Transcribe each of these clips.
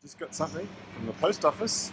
Just got something from the post office.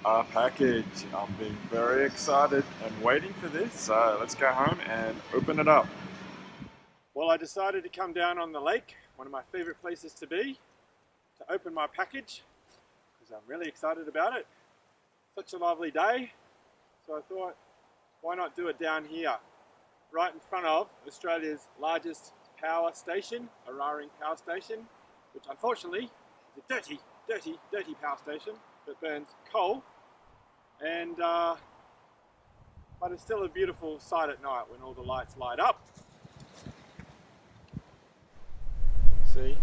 A package. I'm being very excited and waiting for this. So let's go home and open it up. Well, I decided to come down on the lake, one of my favorite places to be, to open my package because I'm really excited about it. Such a lovely day. So I thought, why not do it down here, right in front of Australia's largest power station, Eraring Power Station, which unfortunately is a dirty power station that burns coal, and but it's still a beautiful sight at night when all the lights light up. See?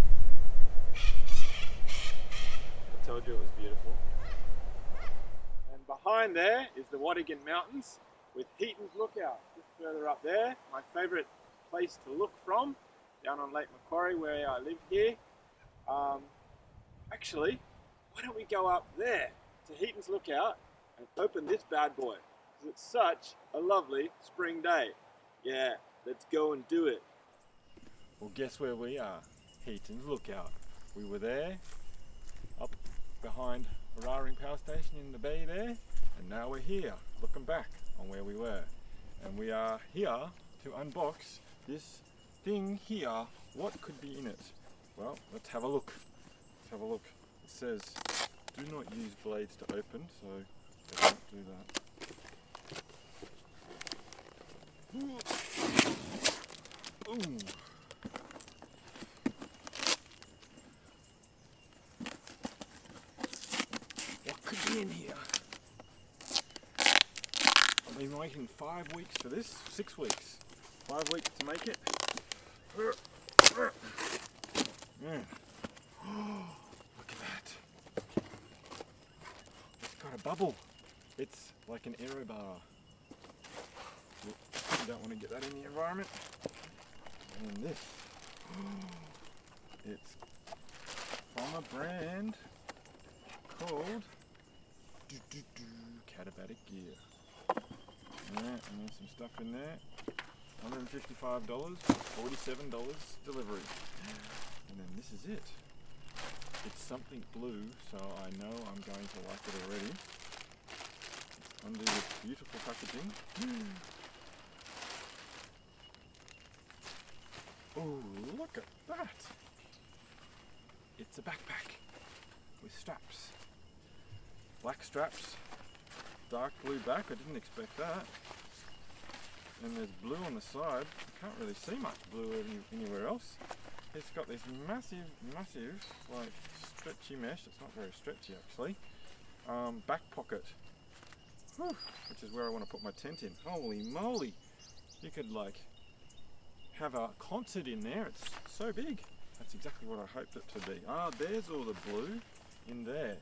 I told you it was beautiful. And behind there is the Wadigan Mountains with Heaton's Lookout, just further up there. My favourite place to look from, down on Lake Macquarie where I live here. Actually, why don't we go up there to Heaton's Lookout and open this bad boy, because it's such a lovely spring day. Yeah, let's go and do it. Well, guess where we are? Heaton's Lookout. We were there, up behind Eraring Power Station in the bay there, and now we're here, looking back on where we were. And we are here to unbox this thing here. What could be in it? Well, let's have a look. Let's have a look. It says, do not use blades to open, so I won't do that. Ooh. What could be in here? I've been waiting 5 weeks for this, 6 weeks. 5 weeks to make it. Yeah. Look at that. It's got a bubble. It's like an aero bar. You don't want to get that in the environment. And then this. It's from a brand called Katabatic Gear. Yeah, and there's some stuff in there. $155, $47 delivery. And then this is it. It's something blue, so I know I'm going to like it already. It's under this beautiful packaging. Oh, look at that! It's a backpack with straps. Black straps, dark blue back, I didn't expect that. And there's blue on the side. I can't really see much blue anywhere else. It's got this massive, like stretchy mesh. It's not very stretchy actually. Back pocket, which is where I want to put my tent in. Holy moly! You could like have a concert in there. It's so big. That's exactly what I hoped it to be. Ah, there's all the blue in there.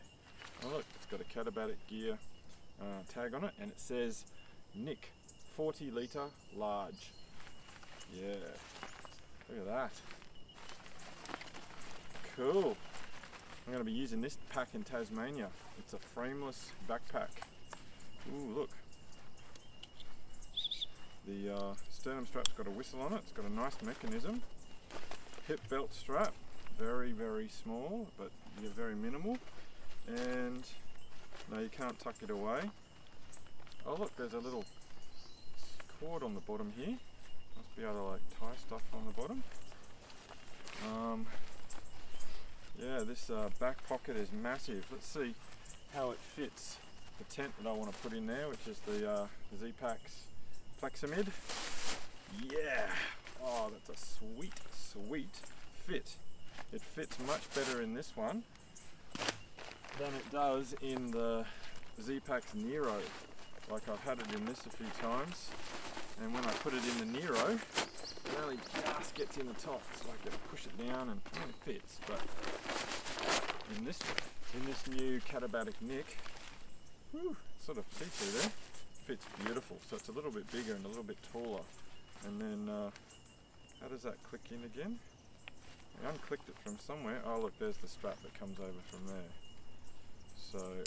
Oh look, it's got a Katabatic Gear tag on it, and it says Knik 40L large. Yeah, look at that. Cool. I'm going to be using this pack in Tasmania. It's a frameless backpack. Ooh, look. The sternum strap's got a whistle on it. It's got a nice mechanism. Hip belt strap, very small, but you're very minimal. And no, you can't tuck it away. Oh look, there's a little cord on the bottom here. Must be able to like tie stuff on the bottom. Yeah, this back pocket is massive. Let's see how it fits the tent that I want to put in there, which is the Z-Packs Plexamid. Yeah! Oh, that's a sweet fit. It fits much better in this one than it does in the Z-Packs Nero. Like, I've had it in this a few times, and when I put it in the Nero, it only just gets in the top. It's like you push it down and it fits. But in this new Katabatic Knik, sort of see-through there, fits beautiful. So it's a little bit bigger and a little bit taller. And then, how does that click in again? I unclicked it from somewhere. Oh look, there's the strap that comes over from there. So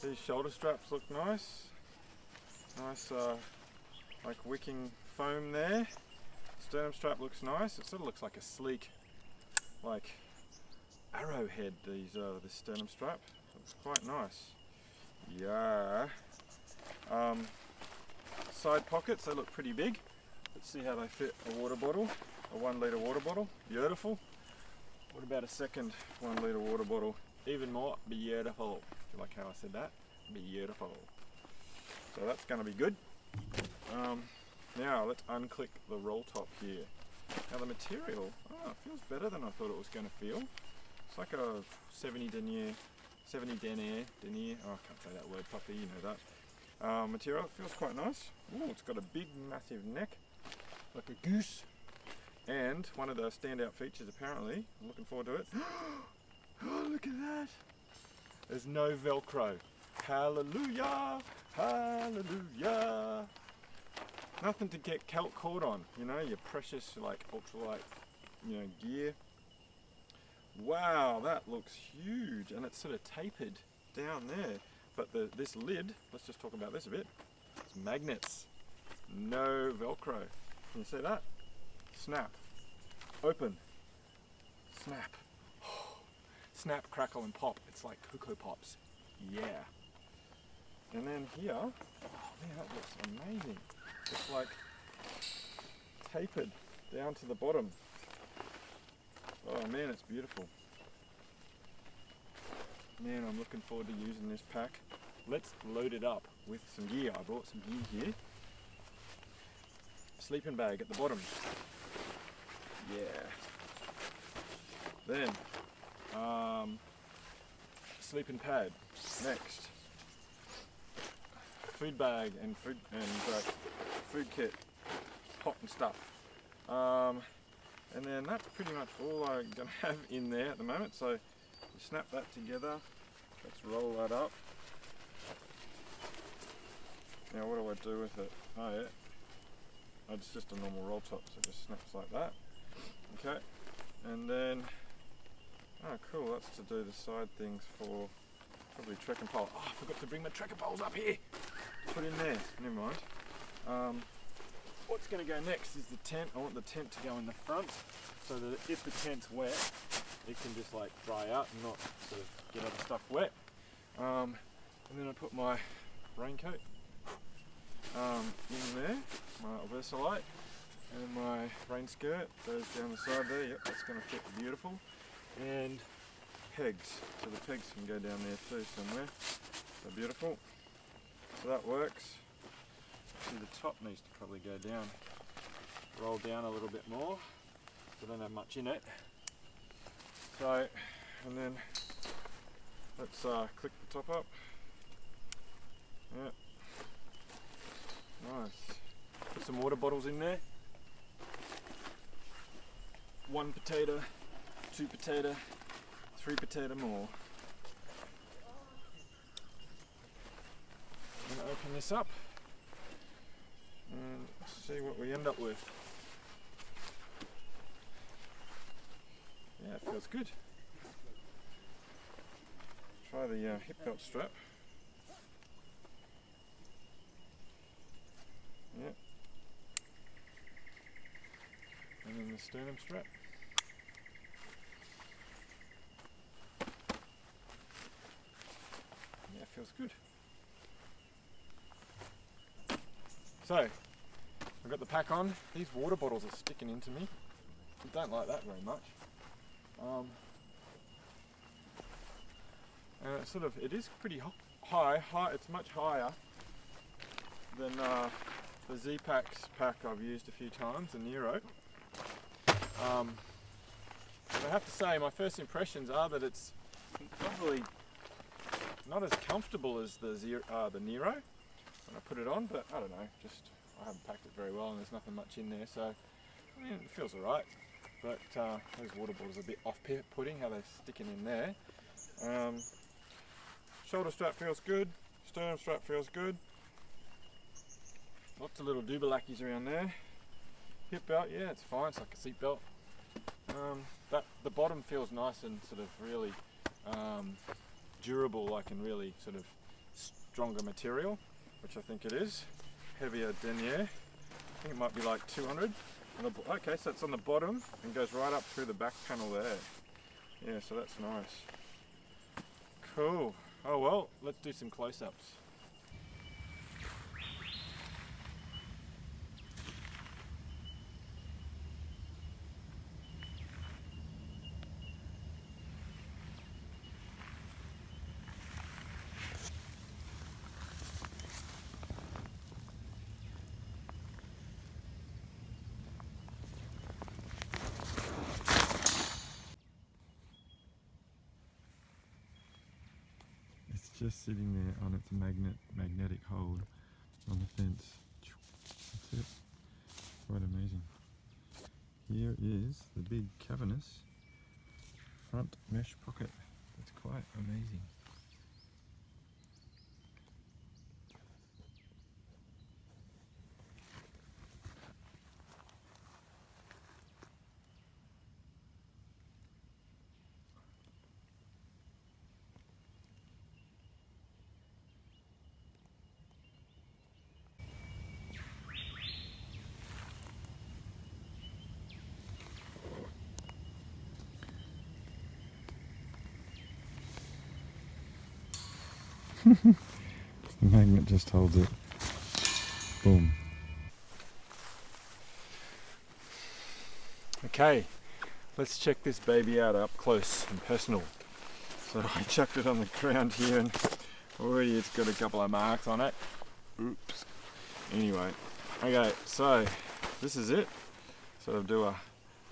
these shoulder straps look nice. Nice like wicking foam there. Sternum strap looks nice. It sort of looks like a sleek, like arrowhead, this sternum strap. Looks quite nice. Yeah. Side pockets, they look pretty big. Let's see how they fit a water bottle, a 1 litre water bottle. Beautiful. What about a second 1 litre water bottle? Even more beautiful. Do you like how I said that? Beautiful. So that's going to be good. Now let's unclick the roll top here. Now the material, it feels better than I thought it was going to feel. It's like a 70 denier, oh, I can't say that word properly, you know that. Material, it feels quite nice. Ooh, it's got a big massive neck, like a goose. And one of the standout features apparently, I'm looking forward to it. Oh, look at that! There's no Velcro. Hallelujah! Hallelujah! Nothing to get caught on, you know, your precious like ultralight, you know, gear. Wow, that looks huge, and it's sort of tapered down there. But this lid, let's just talk about this a bit. It's magnets, no Velcro. Can you see that? Snap, open, snap, snap, crackle, and pop. It's like Cocoa Pops, yeah. And then here, oh man, that looks amazing. It's like tapered down to the bottom. Oh man, it's beautiful. Man, I'm looking forward to using this pack. Let's load it up with some gear. I brought some gear here. Sleeping bag at the bottom. Yeah. Then, sleeping pad next. Food bag and food kit, pot and stuff. And then that's pretty much all I'm gonna have in there at the moment. So you snap that together. Let's roll that up. Now what do I do with it? Oh yeah, it's just a normal roll top, so it just snaps like that. Okay, and then, oh cool, that's to do the side things for probably trekking pole. Oh, I forgot to bring my trekking poles up here. Put in there, never mind. What's going to go next is the tent. I want the tent to go in the front so that if the tent's wet, it can just like dry out and not sort of get other stuff wet. And then I put my raincoat in there, my Versalite, and my rain skirt goes down the side there. Yep, that's going to fit beautiful. And pegs, so the pegs can go down there too somewhere. They're beautiful. So that works. See, the top needs to probably go down, roll down a little bit more. So I don't have much in it. So, and then let's click the top up. Yep. Nice. Put some water bottles in there. 1 potato, 2 potato, 3 potato more. I'm going to open this up and see what we end up with. Yeah, it feels good. Try the hip belt strap. Yep. And then the sternum strap. Yeah, it feels good. So, I've got the pack on. These water bottles are sticking into me. I don't like that very much. And it's it is pretty high. It's much higher than the Z-Packs pack I've used a few times, the Nero. But I have to say, my first impressions are that it's probably not as comfortable as the Nero when I put it on, but I don't know, I haven't packed it very well and there's nothing much in there, so I mean, it feels alright. But those water bottles are a bit off-putting, how they're sticking in there. Shoulder strap feels good, sternum strap feels good. Lots of little doobalackies around there. Hip belt, yeah, it's fine, it's like a seat belt. The bottom feels nice and sort of really durable, like in really sort of stronger material, which I think it is. Heavier denier. I think it might be like 200. Okay, so it's on the bottom and goes right up through the back panel there. Yeah, so that's nice. Cool. Oh well, let's do some close-ups. It's just sitting there on its magnetic hold on the fence. That's it. Quite amazing. Here is the big cavernous front mesh pocket. It's quite amazing. The magnet just holds it. Boom. Okay, let's check this baby out up close and personal. So I chucked it on the ground here and already it's got a couple of marks on it. Oops. Anyway, okay, so this is it. Sort of do a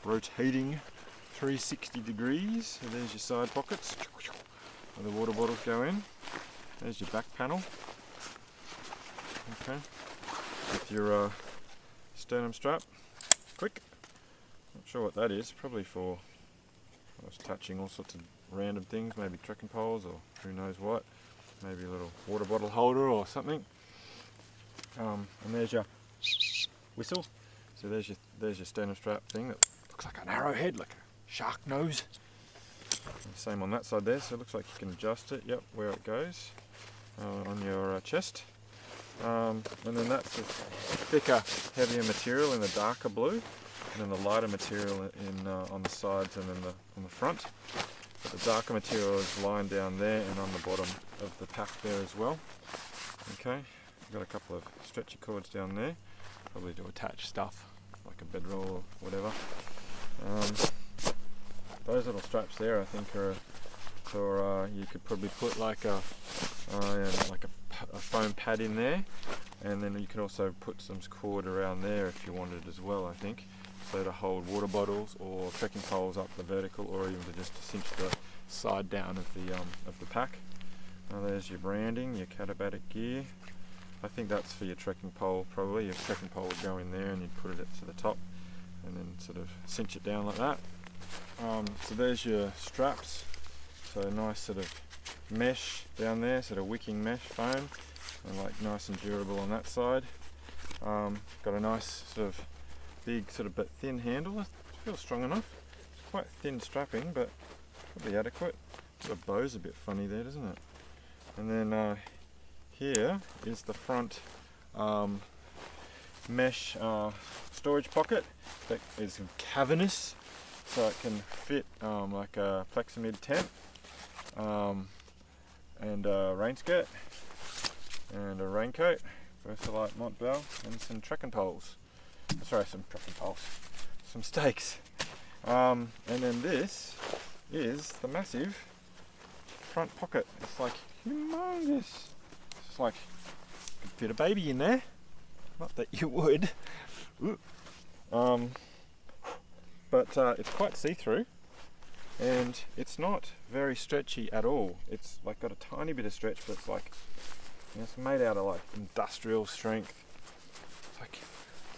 rotating 360 degrees. So there's your side pockets where the water bottles go in. There's your back panel. Okay, with your sternum strap. Quick. Not sure what that is. Probably for attaching all sorts of random things, maybe trekking poles or who knows what. Maybe a little water bottle holder or something. And there's your whistle. So there's your sternum strap thing that looks like an arrowhead, like a shark nose. Same on that side there. So it looks like you can adjust it. Yep, where it goes on your chest. And then that's the thicker, heavier material in the darker blue, and then the lighter material in on the sides and then on the front. But the darker material is lying down there and on the bottom of the pack there as well. Okay, I've got a couple of stretchy cords down there, probably to attach stuff like a bedroll or whatever. Those little straps there, I think, are for you could probably put like a foam pad in there, and then you can also put some cord around there if you wanted as well, I think, so to hold water bottles or trekking poles up the vertical, or even to just cinch the side down of the pack. Now there's your branding, your Katabatic Gear. I think that's for your trekking pole probably. Your trekking pole would go in there and you'd put it to the top and then sort of cinch it down like that. So there's your straps. So nice sort of mesh down there, sort of wicking mesh foam, and like nice and durable on that side. Got a nice sort of big sort of but thin handle. It feels strong enough. It's quite thin strapping, but probably adequate. The bow's a bit funny there, doesn't it? And then here is the front mesh storage pocket that is cavernous, so it can fit like a plexamid tent. And a rain skirt and a raincoat, Versalite Montbell, and some trekking poles. Sorry, some trekking poles, some stakes. And then this is the massive front pocket. It's like humongous. It's like you could fit a baby in there. Not that you would. But it's quite see-through. And it's not very stretchy at all. It's like got a tiny bit of stretch, but it's like, you know, it's made out of like industrial strength. It's like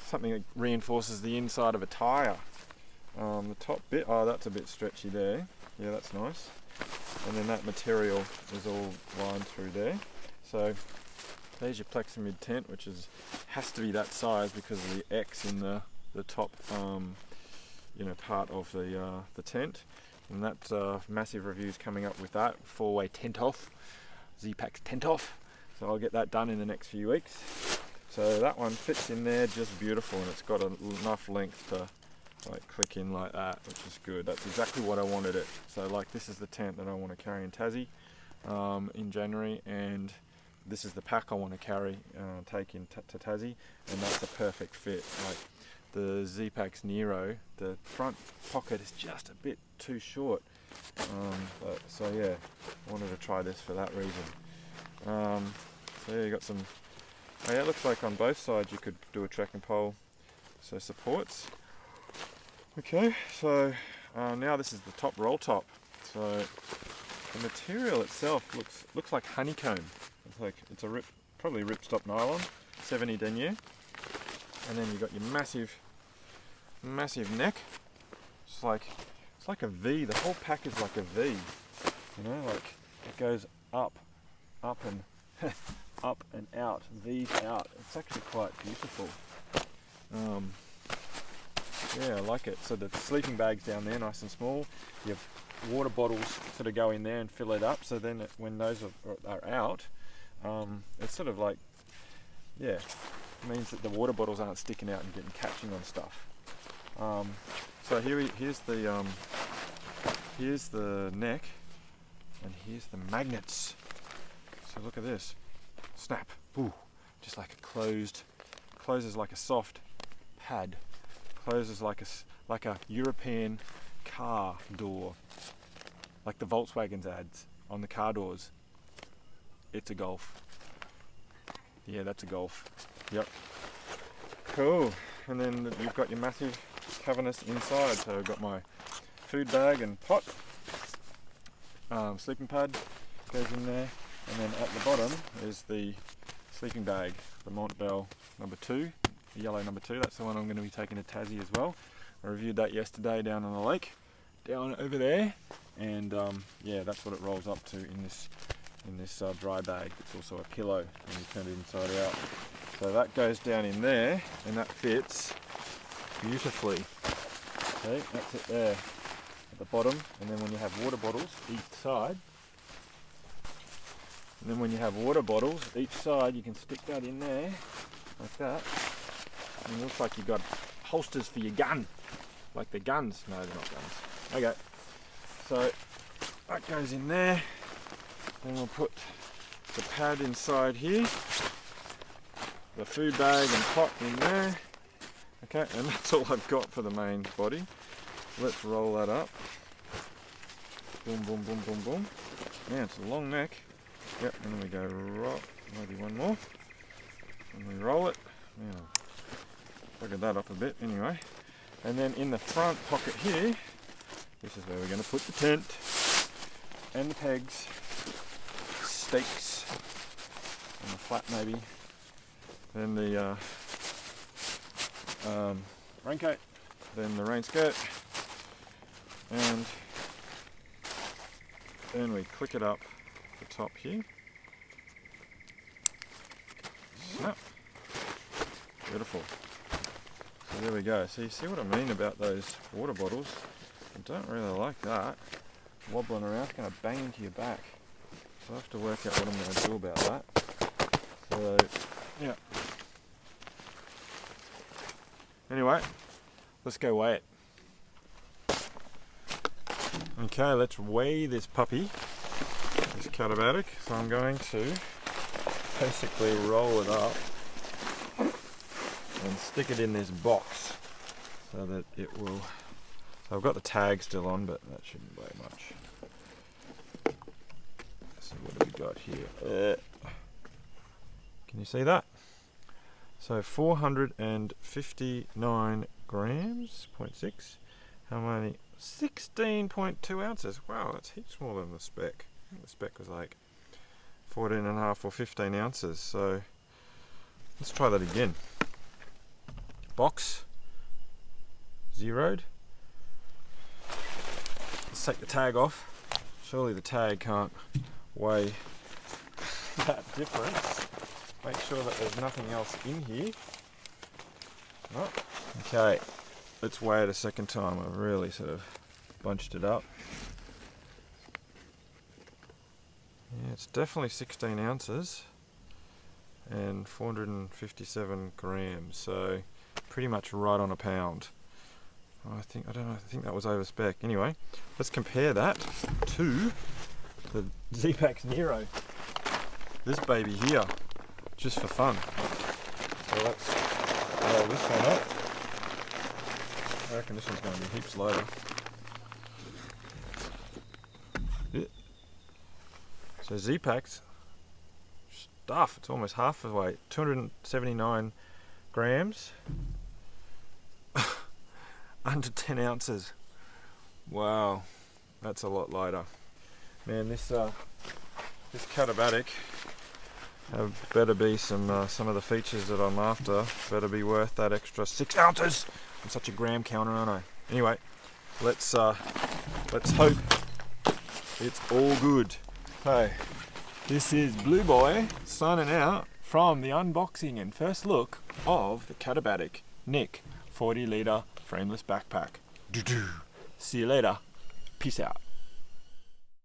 something that reinforces the inside of a tyre. The top bit, oh, that's a bit stretchy there. Yeah, that's nice. And then that material is all lined through there. So there's your plexamid tent, which has to be that size because of the X in the top, part of the tent. And that massive review is coming up with that 4-way tent off, Z-Pack's tent off. So I'll get that done in the next few weeks. So that one fits in there just beautiful, and it's got enough length to like click in like that, which is good. That's exactly what I wanted it. So like this is the tent that I want to carry in Tassie in January, and this is the pack I want to carry, take in to Tassie, and that's a perfect fit. Like the Z-Packs Nero, the front pocket is just a bit too short. So yeah, I wanted to try this for that reason. So yeah, you got some, oh yeah, it looks like on both sides you could do a trekking pole, so supports. Okay, so now this is the top roll top. So the material itself looks like honeycomb. It's a probably ripstop nylon, 70 denier, and then you've got your massive neck. It's like a V. The whole pack is like a V. You know, like it goes up and up and out, V's out. It's actually quite beautiful. Yeah, I like it. So the sleeping bag's down there, nice and small. You have water bottles sort of go in there and fill it up. So then when those are out, it's sort of like, yeah, it means that the water bottles aren't sticking out and catching on stuff. So here's the neck, and here's the magnets. So look at this, snap, ooh, just like a closes like a soft pad, closes like a European car door, like the Volkswagen's ads on the car doors. It's a Golf. Yeah, that's a Golf. Yep. Cool. And then you've got your massive cavernous inside. So I've got my food bag and pot. Sleeping pad goes in there. And then at the bottom is the sleeping bag, the Montbell number 2, the yellow number 2. That's the one I'm going to be taking to Tassie as well. I reviewed that yesterday down on the lake, down over there. And yeah, that's what it rolls up to in this dry bag. It's also a pillow when you turn it inside out. So that goes down in there, and that fits beautifully. Okay, that's it there at the bottom. And then when you have water bottles each side, you can stick that in there like that. And it looks like you've got holsters for your gun, like the guns. No, they're not guns. Okay, so that goes in there. Then we'll put the pad inside here, the food bag and pot in there. Okay, and that's all I've got for the main body. Let's roll that up. Boom, boom, boom, boom, boom. Yeah, it's a long neck. Yep, and then we go roll, maybe one more. And we roll it. Yeah, bugger that up a bit anyway. And then in the front pocket here, this is where we're going to put the tent and the pegs, stakes, and the flat maybe. Then the raincoat, then the rain skirt, and then we click it up the top here. Snap. Beautiful. So there we go. So you see what I mean about those water bottles? I don't really like that. Wobbling around, it's going to bang into your back. So I have to work out what I'm going to do about that. So, yeah. Anyway, let's go weigh it. Okay, let's weigh this puppy, this Katabatic. So I'm going to basically roll it up and stick it in this box so that it will. So I've got the tag still on, but that shouldn't weigh much. So what have we got here? Can you see that? So 459 grams, 0.6. How many? 16.2 ounces. Wow, that's heaps more than the spec. I think the spec was like 14.5 or 15 ounces. So let's try that again. Box zeroed. Let's take the tag off. Surely the tag can't weigh that difference. Make sure that there's nothing else in here. Oh, okay, let's weigh it a second time. I've really sort of bunched it up. Yeah, it's definitely 16 ounces and 457 grams, so pretty much right on a pound. I don't know, I think that was over spec. Anyway, let's compare that to the Z-Pax Nero. This baby here, just for fun. So let's roll this one up. I reckon this one's going to be heaps lighter. So Z-Pax stuff, it's almost half the weight, 279 grams, under 10 ounces. Wow, that's a lot lighter. Man, this Katabatic better be some of the features that I'm after, better be worth that extra 6 ounces. I'm such a gram counter, aren't I? Anyway, let's hope it's all good. Hey, this is Blue Boy signing out from the unboxing and first look of the Katabatic Knik 40 litre frameless backpack. See you later. Peace out.